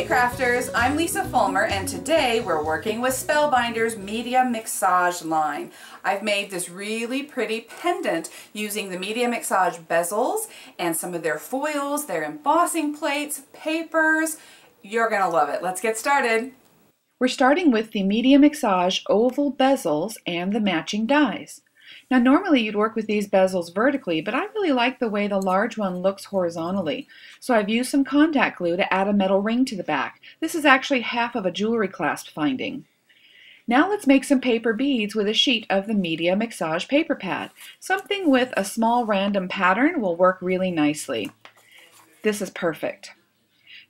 Hey crafters, I'm Lisa Fulmer and today we're working with Spellbinders Media Mixage line. I've made this really pretty pendant using the Media Mixage bezels and some of their foils, their embossing plates, papers. You're gonna love it. Let's get started. We're starting with the Media Mixage oval bezels and the matching dies. Now normally you'd work with these bezels vertically, but I really like the way the large one looks horizontally. So I've used some contact glue to add a metal ring to the back. This is actually half of a jewelry clasp finding. Now let's make some paper beads with a sheet of the Media Mixage paper pad. Something with a small random pattern will work really nicely. This is perfect.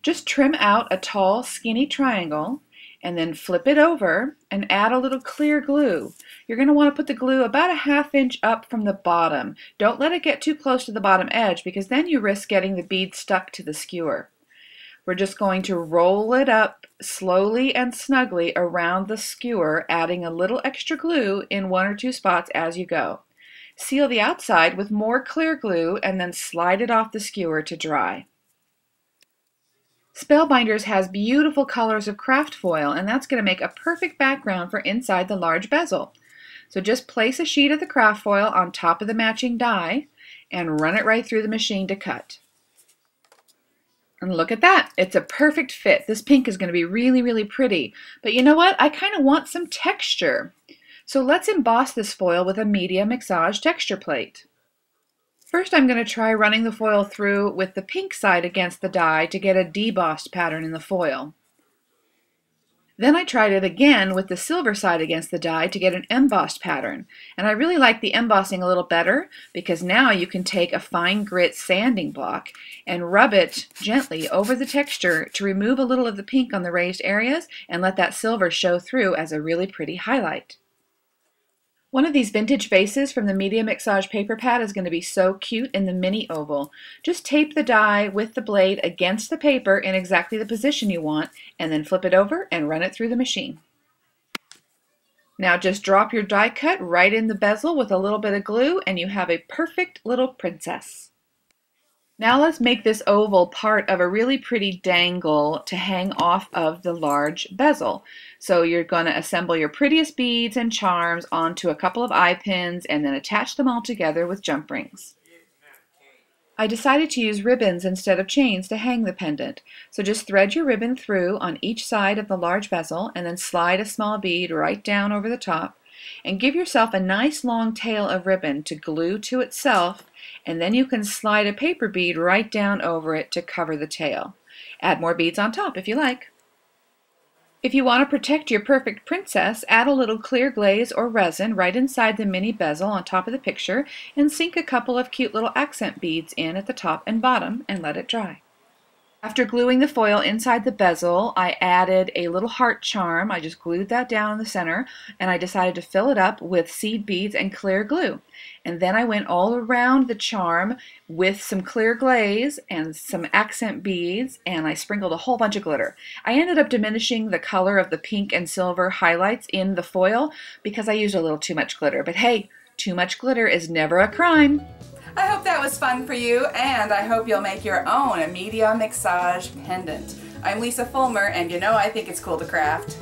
Just trim out a tall skinny triangle and then flip it over and add a little clear glue. You're going to want to put the glue about a ½ inch up from the bottom. Don't let it get too close to the bottom edge because then you risk getting the bead stuck to the skewer. We're just going to roll it up slowly and snugly around the skewer, adding a little extra glue in 1 or 2 spots as you go. Seal the outside with more clear glue and then slide it off the skewer to dry. Spellbinders has beautiful colors of craft foil, and that's going to make a perfect background for inside the large bezel. So just place a sheet of the craft foil on top of the matching die and run it right through the machine to cut. And look at that, it's a perfect fit. This pink is going to be really, really pretty. But you know what? I kind of want some texture. So let's emboss this foil with a Media Mixage texture plate. First I'm going to try running the foil through with the pink side against the die to get a debossed pattern in the foil. Then I tried it again with the silver side against the die to get an embossed pattern. And I really like the embossing a little better because now you can take a fine grit sanding block and rub it gently over the texture to remove a little of the pink on the raised areas and let that silver show through as a really pretty highlight. One of these vintage vases from the Media Mixage paper pad is going to be so cute in the mini oval. Just tape the die with the blade against the paper in exactly the position you want, and then flip it over and run it through the machine. Now just drop your die cut right in the bezel with a little bit of glue and you have a perfect little princess. Now let's make this oval part of a really pretty dangle to hang off of the large bezel. So you're going to assemble your prettiest beads and charms onto a couple of eye pins and then attach them all together with jump rings. I decided to use ribbons instead of chains to hang the pendant. So just thread your ribbon through on each side of the large bezel and then slide a small bead right down over the top. And give yourself a nice long tail of ribbon to glue to itself, and then you can slide a paper bead right down over it to cover the tail. Add more beads on top if you like. If you want to protect your perfect princess, add a little clear glaze or resin right inside the mini bezel on top of the picture and sink a couple of cute little accent beads in at the top and bottom and let it dry. After gluing the foil inside the bezel, I added a little heart charm. I just glued that down in the center, and I decided to fill it up with seed beads and clear glue. And then I went all around the charm with some clear glaze and some accent beads, and I sprinkled a whole bunch of glitter. I ended up diminishing the color of the pink and silver highlights in the foil because I used a little too much glitter. But hey, too much glitter is never a crime. I hope that was fun for you, and I hope you'll make your own Media Mixage pendant. I'm Lisa Fulmer, and you know I think it's cool to craft.